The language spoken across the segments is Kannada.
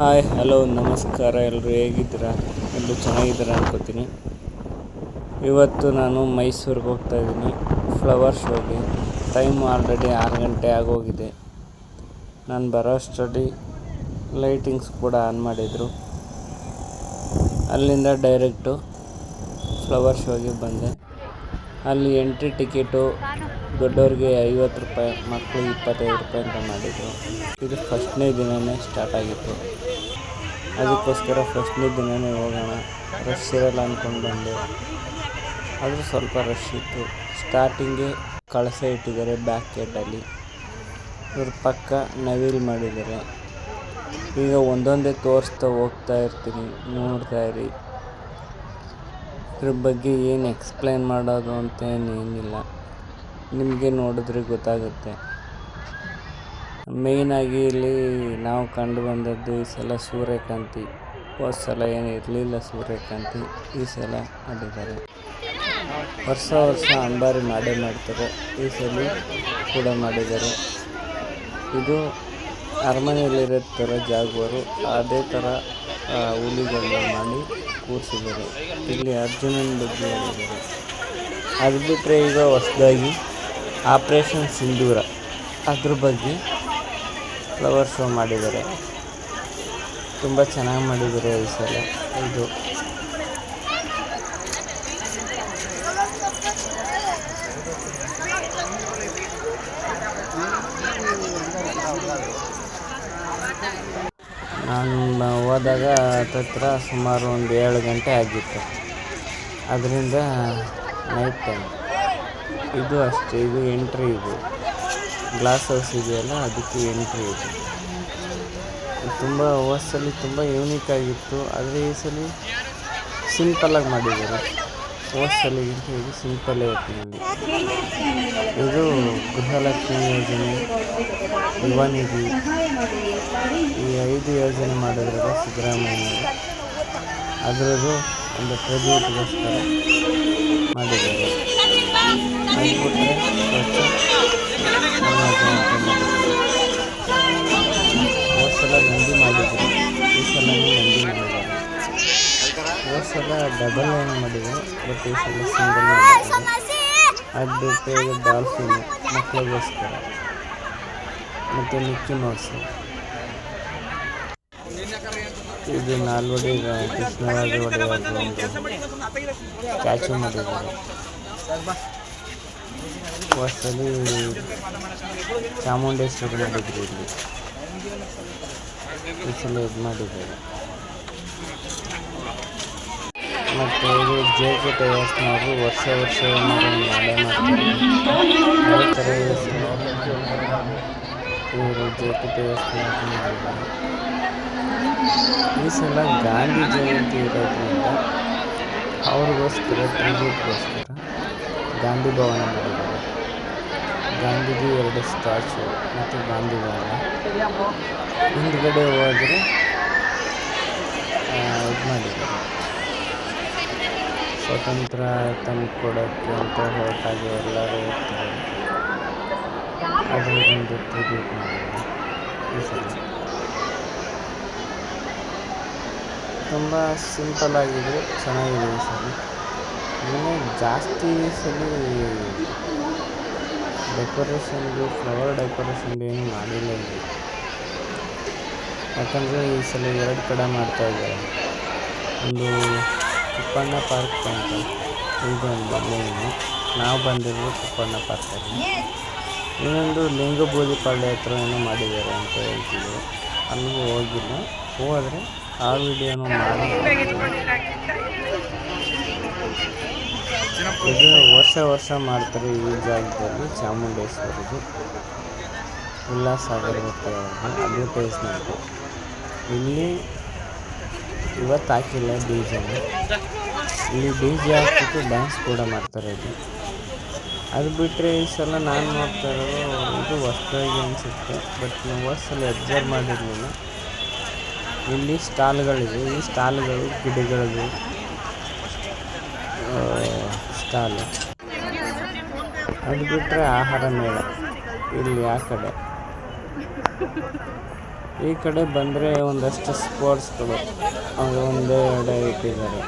ಹಾಯ್ ಹಲೋ ನಮಸ್ಕಾರ. ಎಲ್ಲರೂ ಹೇಗಿದ್ದೀರಾ? ಎಲ್ಲರೂ ಚೆನ್ನಾಗಿದ್ದೀರಾ ಅನ್ಕೋತೀನಿ. ಇವತ್ತು ನಾನು ಮೈಸೂರಿಗೆ ಹೋಗ್ತಾ ಇದ್ದೀನಿ ಫ್ಲವರ್ ಶೋಗೆ. ಟೈಮು ಆಲ್ರೆಡಿ 6 ಗಂಟೆ ಆಗೋಗಿದೆ. ನಾನು ಬರೋ ಅಷ್ಟರಲ್ಲಿ ಲೈಟಿಂಗ್ಸ್ ಕೂಡ ಆನ್ ಮಾಡಿದರು. ಅಲ್ಲಿಂದ ಡೈರೆಕ್ಟು ಫ್ಲವರ್ ಶೋಗೆ ಬಂದೆ. ಅಲ್ಲಿ ಎಂಟ್ರಿ ಟಿಕೆಟು ದೊಡ್ಡವ್ರಿಗೆ 50 ರೂಪಾಯಿ, ಮಕ್ಕಳು 25 ರೂಪಾಯಿ ಅಂತ ಮಾಡಿದರು. ಇದು ಫಸ್ಟ್ನೇ ದಿನವೇ ಸ್ಟಾರ್ಟ್ ಆಗಿತ್ತು. ಅದಕ್ಕೋಸ್ಕರ ಫಸ್ಟ್ನೇ ದಿನವೇ ಹೋಗೋಣ, ರಶ್ ಇರಲ್ಲ ಅಂದ್ಕೊಂಡು ಬಂದೆ. ಅದು ಸ್ವಲ್ಪ ರಶ್ ಇತ್ತು. ಸ್ಟಾರ್ಟಿಂಗ್ಗೆ ಕಳಸ ಇಟ್ಟಿದ್ದಾರೆ ಬ್ಯಾಕ್ ಗೇಟಲ್ಲಿ. ಇದ್ರ ಪಕ್ಕ ನವಿಲು ಮಾಡಿದ್ದಾರೆ. ಈಗ ಒಂದೊಂದೇ ತೋರಿಸ್ತಾ ಹೋಗ್ತಾ ಇರ್ತೀನಿ, ನೋಡ್ತಾ ಇರಿ. ಇದ್ರ ಬಗ್ಗೆ ಏನು ಎಕ್ಸ್ಪ್ಲೈನ್ ಮಾಡೋದು ಅಂತ ಏನಿಲ್ಲ, ನಿಮಗೆ ನೋಡಿದ್ರೆ ಗೊತ್ತಾಗುತ್ತೆ. ಮೇಯ್ನಾಗಿ ಇಲ್ಲಿ ನಾವು ಕಂಡು ಬಂದದ್ದು ಈ ಸಲ ಸೂರ್ಯಕಾಂತಿ. ಹೋದ ಸಲ ಏನು ಇರಲಿಲ್ಲ ಸೂರ್ಯಕಾಂತಿ, ಈ ಸಲ ಮಾಡಿದ್ದಾರೆ. ವರ್ಷ ಅಂಬಾರಿ ಮಾಡೇ ಮಾಡ್ತಾರೆ, ಈ ಸಲ ಕೂಡ ಮಾಡಿದ್ದಾರೆ. ಇದು ಅರಮನೆಯಲ್ಲಿರೋ ಥರ ಜಾಗುವರು, ಅದೇ ಥರ ಹುಲಿಗಳನ್ನ ಮಾಡಿ ಕೂರಿಸಿದ್ದಾರೆ. ಇಲ್ಲಿ ಅರ್ಜುನನ ಬಗ್ಗೆ ಹೇಳಿದ್ದಾರೆ. ಅದು ಬಿಟ್ಟರೆ ಈಗ ಹೊಸದಾಗಿ ಆಪ್ರೇಷನ್ ಸಿಂಧೂರ ಅದ್ರ ಬಗ್ಗೆ ಫ್ಲವರ್ ಶೋ ಮಾಡಿದ್ದಾರೆ. ತುಂಬ ಚೆನ್ನಾಗಿ ಮಾಡಿದ್ದಾರೆ ಈ ಸಲ. ಇದು ನಾನು ಹೋದಾಗ ಹತ್ತತ್ರ ಸುಮಾರು ಒಂದು 7 ಗಂಟೆ ಆಗಿತ್ತು. ಅದರಿಂದ ನೈಟ್ ಟೈಮ್. ಇದು ಅಷ್ಟೇ, ಇದು ಎಂಟ್ರಿ. ಇದು ಗ್ಲಾಸ್ ಹೌಸ್ ಇದೆಯಲ್ಲ, ಅದಕ್ಕೆ ಎಂಟ್ರಿ ಇದು. ತುಂಬ ಹೋದ್ಸಲಿ ತುಂಬ ಯೂನಿಕ್ ಆಗಿತ್ತು, ಆದರೆ ಈ ಸಲ ಸಿಂಪಲ್ಲಾಗಿ ಮಾಡಿದ್ದಾರೆ. ಹೋದ್ಸಲಿಗಿಂತ ಇದು ಸಿಂಪಲ್ಲೇ ಒಟ್ಟಿನಲ್ಲಿ. ಇದು ಗೃಹಲಕ್ಷ್ಮಿ ಯೋಜನೆ, ಯುವ ನಿಧಿ, ಈ 5 ಯೋಜನೆ ಮಾಡಿದ್ರಲ್ಲ ಸಿದ್ದರಾಮಯ್ಯನವರು, ಅದರದ್ದು ಒಂದು ಟ್ರಿಬ್ಯೂಟ್ಗೋಸ್ಕರ ಮಾಡಿದ್ದಾರೆ. ಅದು ಬಿಟ್ಟರೆ ಹೋದ ಸಲ ನಂದಿ ಮಾಡಿದ್ರು, ಈ ಸಲನೂ ನಂದಿ ಮಾಡಿದ್ದಾರೆ. ಹೋದ ಸಲ ಡಬಲ್ ಏನೋ ಮಾಡಿದ್ರು, ಬಟ್ ಈ ಸಲ ಸಿಂಗಲ್ ಮಾಡಿದ್ದಾರೆ. ಅದು ಬಿಟ್ಟು ಈಗ ಡಾಲ್ಫಿನ್ ಮಕ್ಕಳಿಗೋಸ್ಕರ, ಮತ್ತು ಮಿಕ್ಕಿ ಮೌಸು. ಇದು ನಾಲ್ವಡಿ ಕೃಷ್ಣರಾಜ ಒಡೆಯರ್ ಒಂದು ಸ್ಟ್ಯಾಚು ಮಾಡಿದ್ದಾರೆ. ವರ್ಷದಲ್ಲಿ ಚಾಮುಂಡೇಶ್ವರಿ ಮಾಡಿದ್ರು, ಇಲ್ಲಿ ಈ ಸಲ ಇದು ಮಾಡಿದ್ದಾರೆ. ಮತ್ತು ಇದು JK ಟೈರ್ಸ್ನವರು ವರ್ಷ ಏನಾದ್ರು ಮಾಡೇ ಮಾಡ್ತಾರೆ. ಅದೇ ಥರ ಇವರು JK ಟೈರ್ಸ್ನವರು ಮಾಡಿದ್ದಾರೆ. ಈ ಸಲ ಗಾಂಧಿ ಜಯಂತಿ ಇರೋದ್ರಿಂದ ಅವ್ರಿಗೋಸ್ಕರ ಟ್ರಿಬ್ಯೂಟ್ಗೋಸ್ಕರ ಗಾಂಧಿ ಭವನ ಮಾಡಿದ್ದಾರೆ. ಗಾಂಧೀಜಿ 2 ಸ್ಟ್ಯಾಚು ಮತ್ತು ಗಾಂಧಿ ಭವನ. ಹಿಂದ್ಗಡೆ ಹೋದರೆ ಇದು ಮಾಡಿದ್ದಾರೆ, ಸ್ವತಂತ್ರ ತಂದುಕೊಡೋಕ್ಕೆ ಅಂತ ಹೊರಟಾಗಿ ಎಲ್ಲರೂ ಇರ್ತಾರೆ. ಅದರದೊಂದು ಟ್ರಿಬ್ಯೂಟ್ ಮಾಡಿದ್ದಾರೆ ಈ ಸಲ. ತುಂಬ ಸಿಂಪಲ್ಲಾಗಿದ್ದು ಚೆನ್ನಾಗಿದೆ ಈ ಸಲ. ಇನ್ನೂ ಜಾಸ್ತಿ ಈ ಸಲ ಡೆಕೋರೇಷನ್ದು, ಫ್ಲವರ್ ಡೆಕೋರೇಷನ್ದು ಏನು ಮಾಡಿಲ್ಲ ಇಲ್ಲಿ. ಯಾಕಂದರೆ ಈ ಸಲ 2 ಕಡೆ ಮಾಡ್ತಾಯಿದ್ದಾರೆ. ಒಂದು ಕುಪ್ಪಣ್ಣ ಪಾರ್ಕ್ ಅಂತ, ಇದೊಂದು ಮೇನು. ನಾವು ಬಂದಿರೋದು ಕುಪ್ಪಣ್ಣ ಪಾರ್ಕಲ್ಲಿ. ಇನ್ನೊಂದು ಲಿಂಗಬೂದಿ ಪಾಳ್ಯ ಹತ್ರ ಏನೋ ಮಾಡಿದ್ದಾರೆ ಅಂತ ಹೇಳ್ತಿದ್ರು, ಅಲ್ಲಿಗೂ ಹೋಗಿಲ್ಲ. ಹೋದರೆ ಆ ವಿಡಿಯೋನು ಮಾಡಿ. ಇದು ವರ್ಷ ಮಾಡ್ತಾರೆ ಈ ಜಾಗದಲ್ಲಿ. ಚಾಮುಂಡೇಶ್ವರಿದು ಉಲ್ಲಾಸ್ ಅಗರಬತ್ತಿ ಅವ್ರದ್ದು ಅಡ್ವರ್ಟೈಸ್ಮೆಂಟು. ಇಲ್ಲಿ ಇವತ್ತು ಹಾಕಿಲ್ಲ DJ. ಇಲ್ಲಿ DJ ಹಾಕ್ಬಿಟ್ಟು ಡ್ಯಾನ್ಸ್ ಕೂಡ ಮಾಡ್ತಾರೆ. ಅದು ಬಿಟ್ಟರೆ ಈ ಸಲ ನಾನು ನೋಡ್ತಾ ಇರೋದು ಇದು ಹೊಸದಾಗಿ ಅನಿಸುತ್ತೆ, ಬಟ್ ನಾವು ಹೋದ ಸಲ ಅಬ್ಸರ್ವ್ ಮಾಡಿರಲಿಲ್ಲ. ಇಲ್ಲಿ ಸ್ಟಾಲ್ಗಳಿವೆ. ಈ ಸ್ಟಾಲ್ಗಳು ಗಿಡಗಳದು ಸ್ಟಾಲು. ಅದು ಬಿಟ್ಟರೆ ಆಹಾರ ಮೇಳ ಇಲ್ಲಿ ಆ ಕಡೆ. ಈ ಕಡೆ ಬಂದರೆ ಒಂದಷ್ಟು ಸ್ಪೋರ್ಟ್ಸ್ಗಳು ಅದು ಒಂದೆರಡು ಇಟ್ಟಿದ್ದಾರೆ.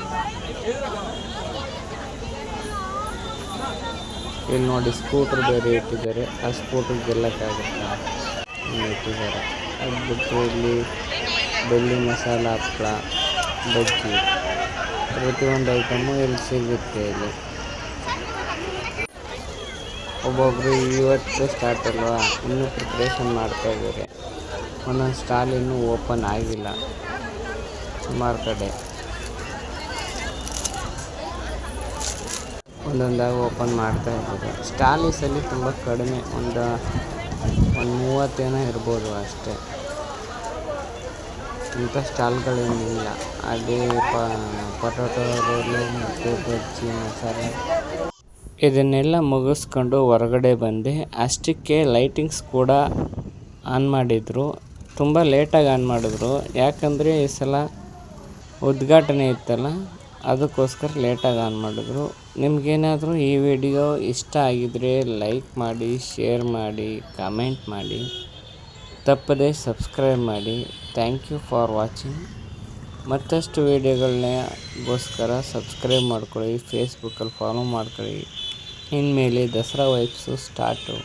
ಇಲ್ಲಿ ನೋಡಿ ಸ್ಕೂಟ್ರ್ ಬೇರೆ ಇಟ್ಟಿದ್ದಾರೆ. ಆ ಸ್ಕೂಟ್ರ್ ಗೆಲ್ಲಕ್ಕಾಗುತ್ತಾ ಇಟ್ಟಿದ್ದಾರೆ. ಅದು ಬಿಟ್ಟು ಇಲ್ಲಿ ಬೆಳ್ಳಿ ಮಸಾಲ ಹಪ್ಪಳ, ಬಜ್ಜಿ ಪ್ರತಿಯೊಂದು ಐಟಮು ಇಲ್ಲಿ ಸಿಗುತ್ತೆ. ಇಲ್ಲಿ ಒಬ್ಬೊಬ್ಬರು ಇವತ್ತು ಸ್ಟಾರ್ಟ್ ಅಲ್ವಾ, ಇನ್ನೂ ಪ್ರಿಪ್ರೇಷನ್ ಮಾಡ್ತಾಯಿದ್ದಾರೆ. ಒಂದೊಂದು ಸ್ಟಾಲ್ ಇನ್ನೂ ಓಪನ್ ಆಗಿಲ್ಲ. ಸುಮಾರು ಕಡೆ ಒಂದೊಂದಾಗಿ ಓಪನ್ ಮಾಡ್ತಾ ಇದ್ದಾರೆ. ಸ್ಟಾಲ್ ಈ ಸಲ ತುಂಬ ಕಡಿಮೆ, ಒಂದು 30 ಇರ್ಬೋದು ಅಷ್ಟೇ. ಇಂಥ ಸ್ಟಾಲ್ಗಳೇನಿಲ್ಲ. ಅದೇ ಪೊಟೊಟೊ ರೋಲು ಮತ್ತು ಬಜ್ಜಿ ಮಸಾಲೆ ಇದನ್ನೆಲ್ಲ ಮುಗಿಸ್ಕೊಂಡು ಹೊರಗಡೆ ಬಂದೆ. ಅಷ್ಟಕ್ಕೆ ಲೈಟಿಂಗ್ಸ್ ಕೂಡ ಆನ್ ಮಾಡಿದರು. ತುಂಬ ಲೇಟಾಗಿ ಆನ್ ಮಾಡಿದ್ರು, ಯಾಕಂದರೆ ಈ ಸಲ ಉದ್ಘಾಟನೆ ಇತ್ತಲ್ಲ, ಅದಕ್ಕೋಸ್ಕರ ಲೇಟಾಗಿ ಆನ್ ಮಾಡಿದ್ರು. ನಿಮಗೇನಾದರೂ ಈ ವಿಡಿಯೋ ಇಷ್ಟ ಆಗಿದರೆ ಲೈಕ್ ಮಾಡಿ, ಶೇರ್ ಮಾಡಿ, ಕಮೆಂಟ್ ಮಾಡಿ, ತಪ್ಪದೇ ಸಬ್ಸ್ಕ್ರೈಬ್ ಮಾಡಿ. Thank you for watching. ಮತ್ತಷ್ಟು ವೀಡಿಯೋಗಳನ್ನಗೋಸ್ಕರ ಸಬ್ಸ್ಕ್ರೈಬ್ ಮಾಡ್ಕೊಳ್ಳಿ, ಫೇಸ್ಬುಕ್ಕಲ್ಲಿ ಫಾಲೋ ಮಾಡ್ಕೊಳ್ಳಿ. ಇನ್ಮೇಲೆ ದಸರಾ ವೈಬ್ಸು ಸ್ಟಾರ್ಟು.